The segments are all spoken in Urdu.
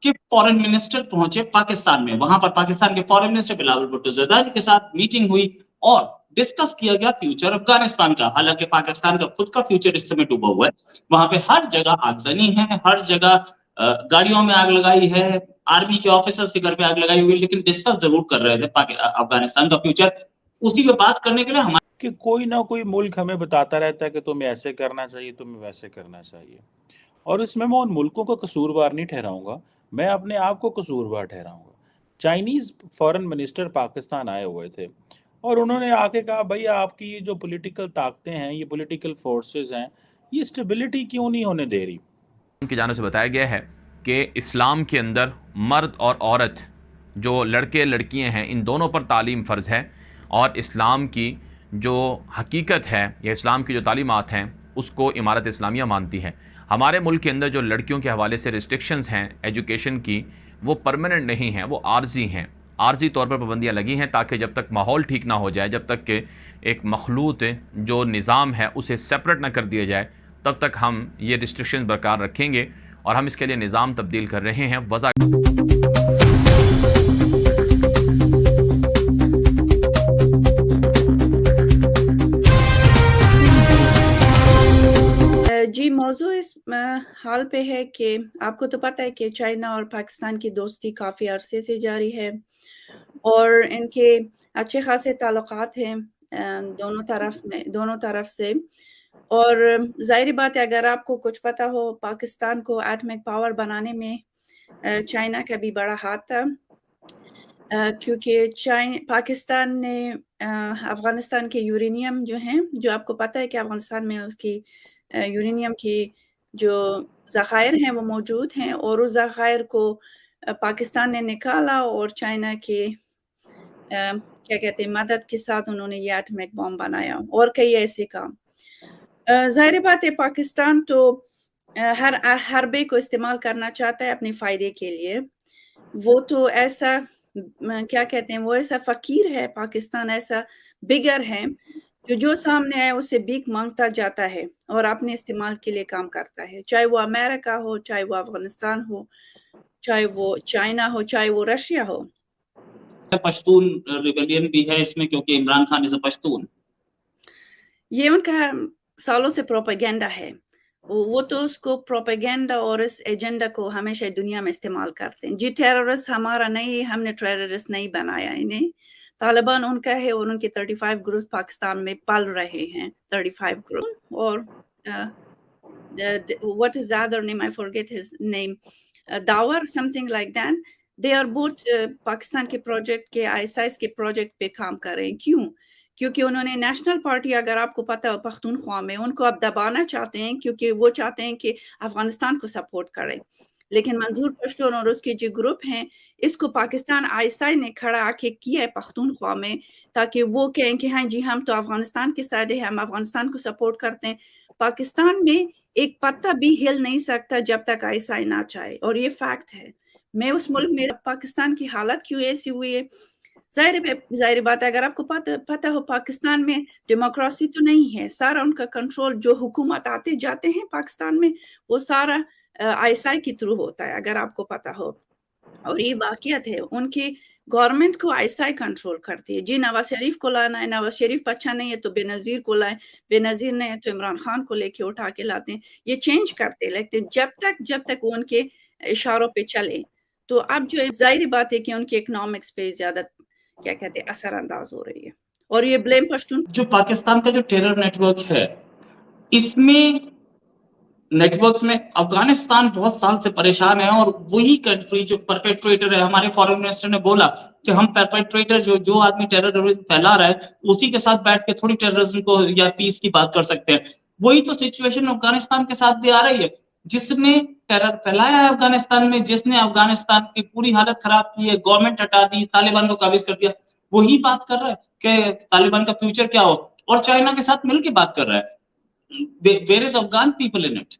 کہ فورن منسٹر پہنچے پاکستان میں, وہاں پر پاکستان کے فورن منسٹر بلاول بھٹو زرداری کے ساتھ میٹنگ ہوئی اور ڈسکس کیا گیا فیوچر افغانستان کا. حالانکہ پاکستان کا خود کا فیوچر اس سمے ڈوبا ہوا ہے, وہاں پہ ہر جگہ آگزنی ہے, ہر جگہ گاڑیوں میں آگ لگائی ہے, آرمی کے آفیسرز کے گھر پہ آگ لگائی ہوئی, لیکن ڈسکس ضرور کر رہے تھے افغانستان کا فیوچر. اسی پہ بات کرنے کے لیے ہمارے کہ کوئی نہ کوئی ملک ہمیں بتاتا رہتا ہے کہ تمہیں ایسے کرنا چاہیے, تمہیں ویسے کرنا چاہیے, اور اس میں ان ملکوں کو قصوروار نہیں ٹھہراؤں گا, میں اپنے آپ کو قصوروار ٹھہراؤں گا. چائنیز فورن منسٹر پاکستان آئے ہوئے تھے اور انہوں نے آ کے کہا بھائی آپ کی یہ جو پولیٹیکل طاقتیں ہیں, یہ پولیٹیکل فورسز ہیں, یہ اسٹیبلٹی کیوں نہیں ہونے دے رہی. ان کی جانب سے بتایا گیا ہے کہ اسلام کے اندر مرد اور عورت جو لڑکے لڑکیاں ہیں ان دونوں پر تعلیم فرض ہے, اور اسلام کی جو حقیقت ہے یا اسلام کی جو تعلیمات ہیں اس کو امارت اسلامیہ مانتی ہے. ہمارے ملک کے اندر جو لڑکیوں کے حوالے سے ریسٹرکشنز ہیں ایجوکیشن کی, وہ پرماننٹ نہیں ہیں, وہ عارضی ہیں. عارضی طور پر پابندیاں لگی ہیں تاکہ جب تک ماحول ٹھیک نہ ہو جائے, جب تک کہ ایک مخلوط جو نظام ہے اسے سپریٹ نہ کر دیا جائے, تب تک ہم یہ ریسٹرکشن برقرار رکھیں گے, اور ہم اس کے لیے نظام تبدیل کر رہے ہیں. وضع جی, موضوع اس حال پہ ہے کہ آپ کو تو پتہ ہے کہ چائنا اور پاکستان کی دوستی کافی عرصے سے جاری ہے اور ان کے اچھے خاصے تعلقات ہیں دونوں طرف سے. اور ظاہری بات ہے اگر آپ کو کچھ پتہ ہو, پاکستان کو ایٹمک پاور بنانے میں چائنا کا بھی بڑا ہاتھ تھا, کیونکہ پاکستان نے افغانستان کے یورینیم جو ہیں, جو آپ کو پتہ ہے کہ افغانستان میں اس کی یورینیم کی جو ذخائر ہیں وہ موجود ہیں, اور اس ذخائر کو پاکستان نے نکالا اور چائنا کے کیا کہتے ہیں مدد کے ساتھ انہوں نے یہ ایٹمک بم بنایا اور کئی ایسے کام. ظاہر بات ہے پاکستان تو ہر حربے کو استعمال کرنا چاہتا ہے اپنے فائدے کے لیے. وہ تو ایسا کیا کہتے ہیں, وہ ایسا فقیر ہے, پاکستان ایسا بگر ہے جو سامنے آئے اس سے بھیک مانگتا جاتا ہے اور اپنے استعمال کے لیے کام کرتا ہے, چاہے وہ امریکہ ہو, چاہے وہ افغانستان ہو, چاہے وہ چائنا ہو, چاہے وہ رشیا ہو. پشتون ریبیلین بھی ہے اس میں, کیونکہ عمران خان سے پشتون, یہ ان کا سالوں سے پروپیگنڈا ہے. وہ تو اس کو پروپیگنڈا اور اس ایجنڈا کو ہمیشہ دنیا میں استعمال کرتے ہیں. جی ٹیررسٹ ہمارا نہیں, ہم نے ٹیررسٹ نہیں بنایا انہیں, طالبان ان کا ہے اور ان کے 35 گروپ پاکستان میں پل رہے ہیں, 35 گروپ. اور what is the other name, I forget his name, Dawar, something like that. they are both Pakistan کے پروجیکٹ کے ISIS کے پروجیکٹ پہ کام کر رہے ہیں. کیوں؟ کیونکہ انہوں نے نیشنل پارٹی, اگر آپ کو پتہ ہو پختونخوا میں, ان کو اب دبانا چاہتے ہیں کیونکہ وہ چاہتے ہیں کہ افغانستان کو سپورٹ کرے. لیکن منظور پشتون اور اس کے جو گروپ ہیں, اس کو پاکستان ISI نے کھڑا آ کے کیا ہے پختونخوا میں, تاکہ وہ کہیں کہ ہاں جی ہم تو افغانستان کے سائڈ ہیں, ہم افغانستان کو سپورٹ کرتے ہیں. پاکستان میں ایک پتا بھی ہل نہیں سکتا جب تک ISI نہ چاہے, اور یہ فیکٹ ہے. میں اس ملک میں پاکستان کی حالت کیوں ایسی ہوئی ہے, ظاہر بات ہے اگر آپ کو پتہ ہو پاکستان میں ڈیموکریسی تو نہیں ہے, سارا ان کا کنٹرول جو حکومت آتے جاتے ہیں پاکستان میں وہ سارا ISI کے تھرو ہوتا ہے, اگر آپ کو پتہ ہو. اور یہ واقعیت ہے, ان کی گورنمنٹ کو ISI کنٹرول کرتی ہے. جی نواز شریف کو لانا ہے, نواز شریف اچھا نہیں ہے تو بے نظیر کو لائیں, بے نظیر نہیں ہے تو عمران خان کو لے کے اٹھا کے لاتے ہیں. یہ چینج کرتے لیکن جب تک وہ ان کے اشاروں پہ چلے. تو اب جو ظاہری بات ہے کہ ان کی اکنامکس پہ زیادہ کیا کہتے ہیں اثر انداز ہو رہی ہے, اور یہ بلیم پشتون جو پاکستان کا جو ٹیرر نیٹ ورک ہے, اس میں نیٹ ورکس میں افغانستان بہت سال سے پریشان ہے, اور وہی کنٹری جو پرپیٹریٹر ہے, ہمارے فارن منسٹر نے بولا کہ ہم پرپیٹریٹر جو آدمی ٹیررزم پھیلا رہا ہے اسی کے ساتھ بیٹھ کے تھوڑی ٹیررزم کو یا پیس کی بات کر سکتے ہیں. وہی تو سچویشن افغانستان کے ساتھ بھی آ رہی ہے, جس نے ٹیرر پھیلایا ہے افغانستان میں, جس نے افغانستان کی پوری حالت خراب کی ہے, گورنمنٹ ہٹا دی, طالبان کو قابض کر دیا, وہی بات کر رہا ہے کہ طالبان کا فیوچر کیا ہو, اور چائنا کے ساتھ مل کے بات کر رہا ہے. Where is Afghan people in it?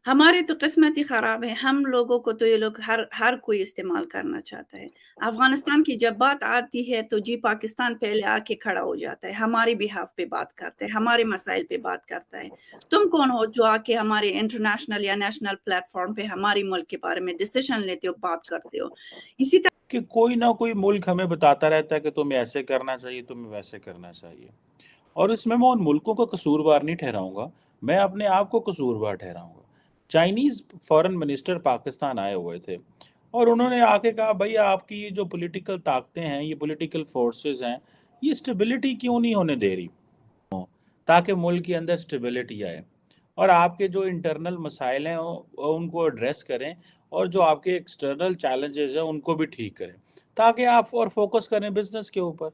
ہماری تو قسمت ہی خراب ہے، ہم لوگوں کو تو یہ لوگ ہر کوئی استعمال کرنا چاہتا ہے۔ افغانستان کی جب بات آتی ہے تو جی پاکستان پہلے آ کے کھڑا ہو جاتا ہے، ہماری بہاف پہ بات کرتا ہے، ہمارے مسائل پہ بات کرتا ہے۔ تم کون ہو جو آ کے ہمارے انٹرنیشنل یا نیشنل پلیٹ فارم پہ ہماری ملک کے بارے میں ڈیسیشن لیتے ہو، بات کرتے ہو؟ اسی طرح کہ کوئی نہ کوئی ملک ہمیں بتاتا رہتا ہے کہ تمہیں ایسے کرنا چاہیے، تمہیں ویسے کرنا چاہیے، اور اس میں ان ملکوں کو قصوروار نہیں ٹھہراؤں گا، میں اپنے آپ کو قصوروار ٹھہراؤں گا۔ چائنیز فارن منسٹر پاکستان آئے ہوئے تھے اور انہوں نے آ کے کہا بھائی آپ کی یہ جو پولیٹیکل طاقتیں ہیں، یہ پولیٹیکل فورسز ہیں، یہ اسٹیبلٹی کیوں نہیں ہونے دے رہی تاکہ ملک کے اندر اسٹیبلٹی آئے، اور آپ کے جو انٹرنل مسائل ہیں ان کو ایڈریس کریں، اور جو آپ کے ایکسٹرنل چیلنجز ہیں ان کو بھی ٹھیک کریں، تاکہ آپ اور فوکس کریں بزنس کے اوپر۔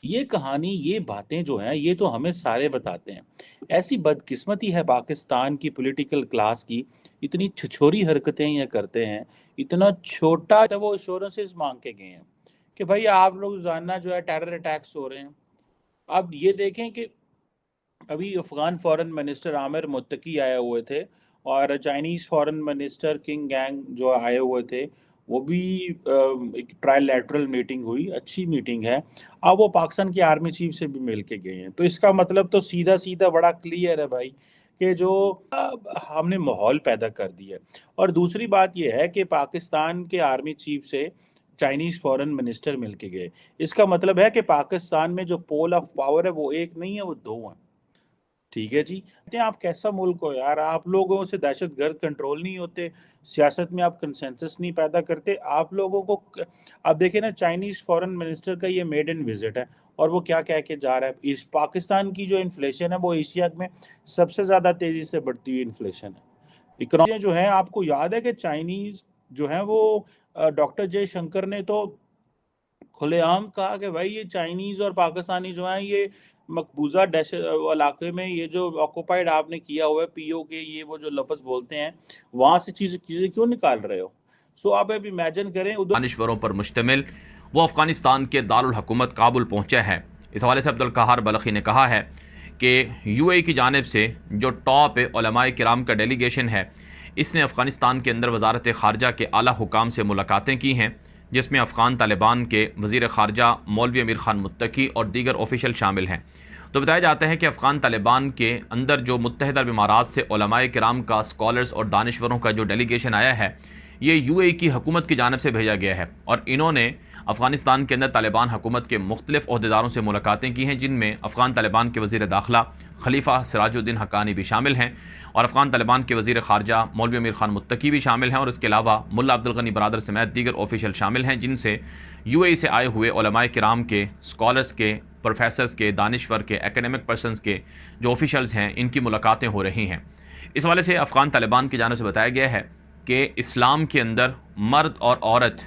یہ کہانی، یہ باتیں جو ہیں، یہ تو ہمیں سارے بتاتے ہیں۔ ایسی بدقسمتی ہے پاکستان کی پولیٹیکل کلاس کی، اتنی چھچوری حرکتیں یہ کرتے ہیں، اتنا چھوٹا وہ ایشورنسز مانگ کے گئے ہیں کہ بھائی آپ لوگ روزانہ جو ہے ٹیرر اٹیکس ہو رہے ہیں۔ اب یہ دیکھیں کہ ابھی افغان فارن منسٹر عامر متقی آئے ہوئے تھے، اور Chinese foreign minister king gang جو آئے ہوئے تھے، وہ بھی ایک ٹرائل لیٹرل میٹنگ ہوئی، اچھی میٹنگ ہے۔ اب وہ پاکستان کی آرمی چیف سے بھی مل کے گئے ہیں، تو اس کا مطلب تو سیدھا سیدھا بڑا کلیئر ہے بھائی کہ جو ہم نے ماحول پیدا کر دیا ہے۔ اور دوسری بات یہ ہے کہ پاکستان کے آرمی چیف سے چائنیز فارن منسٹر مل کے گئے، اس کا مطلب ہے کہ پاکستان میں جو پول آف پاور ہے وہ ایک نہیں ہے، وہ دو ہیں۔ ٹھیک ہے جی، آپ کیسا ملک ہو یار، آپ لوگوں سے دہشت گرد کنٹرول نہیں ہوتے، سیاست میں آپ کنسنسس نہیں پیدا کرتے، آپ لوگوں کو اب دیکھیں نا، چائنیز فارن منسٹر کا یہ میڈن وزٹ ہے، اور وہ کیا کہہ کے جا رہا ہے، اس پاکستان کی جو انفلیشن ہے وہ ایشیا میں سب سے زیادہ تیزی سے بڑھتی ہوئی انفلیشن ہے۔ اکنامی جو ہیں، آپ کو یاد ہے کہ چائنیز جو ہیں وہ ڈاکٹر جے شنکر نے تو کھلے عام کہا کہ بھائی یہ چائنیز اور پاکستانی جو ہیں، یہ مقبوضہ علاقے میں یہ جو آکوپائڈ آپ نے کیا ہوا ہے، پی او کے یہ وہ جو لفظ بولتے ہیں، وہاں سے چیزیں کیوں نکال رہے ہو؟ سو آپ اب امیجن کریں دانشوروں پر مشتمل وہ افغانستان کے دارالحکومت کابل پہنچا ہے۔ اس حوالے سے عبدالقہار بلخی نے کہا ہے کہ یو اے کی جانب سے جو ٹاپ علماء کرام کا ڈیلیگیشن ہے، اس نے افغانستان کے اندر وزارت خارجہ کے اعلیٰ حکام سے ملاقاتیں کی ہیں، جس میں افغان طالبان کے وزیر خارجہ مولوی امیر خان متقی اور دیگر آفیشل شامل ہیں۔ تو بتایا جاتا ہے کہ افغان طالبان کے اندر جو متحدہ عرب امارات سے علماء کرام کا، اسکالرز اور دانشوروں کا جو ڈیلیگیشن آیا ہے، یہ یو اے کی حکومت کی جانب سے بھیجا گیا ہے، اور انہوں نے افغانستان کے اندر طالبان حکومت کے مختلف عہدیداروں سے ملاقاتیں کی ہیں، جن میں افغان طالبان کے وزیر داخلہ خلیفہ سراج الدین حقانی بھی شامل ہیں، اور افغان طالبان کے وزیر خارجہ مولوی امیر خان متقی بھی شامل ہیں، اور اس کے علاوہ ملا عبدالغنی برادر سمیت دیگر آفیشل شامل ہیں، جن سے یو اے سے آئے ہوئے علماء کرام کے، اسکالرز کے، پروفیسرز کے، دانشور کے، ایکڈیمک پرسنز کے جو آفیشلز ہیں، ان کی ملاقاتیں ہو رہی ہیں۔ اس حوالے سے افغان طالبان کی جانب سے بتایا گیا ہے کہ اسلام کے اندر مرد اور عورت،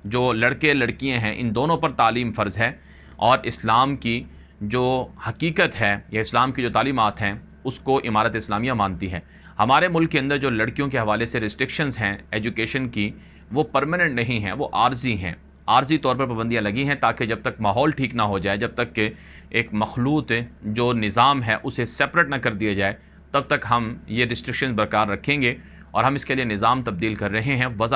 جو لڑکے لڑکیاں ہیں، ان دونوں پر تعلیم فرض ہے، اور اسلام کی جو حقیقت ہے یا اسلام کی جو تعلیمات ہیں، اس کو امارت اسلامیہ مانتی ہے۔ ہمارے ملک کے اندر جو لڑکیوں کے حوالے سے ریسٹرکشنز ہیں ایجوکیشن کی، وہ پرماننٹ نہیں ہیں، وہ عارضی ہیں، عارضی طور پر پابندیاں لگی ہیں، تاکہ جب تک ماحول ٹھیک نہ ہو جائے، جب تک کہ ایک مخلوط جو نظام ہے اسے سپریٹ نہ کر دیا جائے، تب تک ہم یہ ریسٹرکشن برقرار رکھیں گے، اور ہم اس کے لیے نظام تبدیل کر رہے ہیں۔ وضع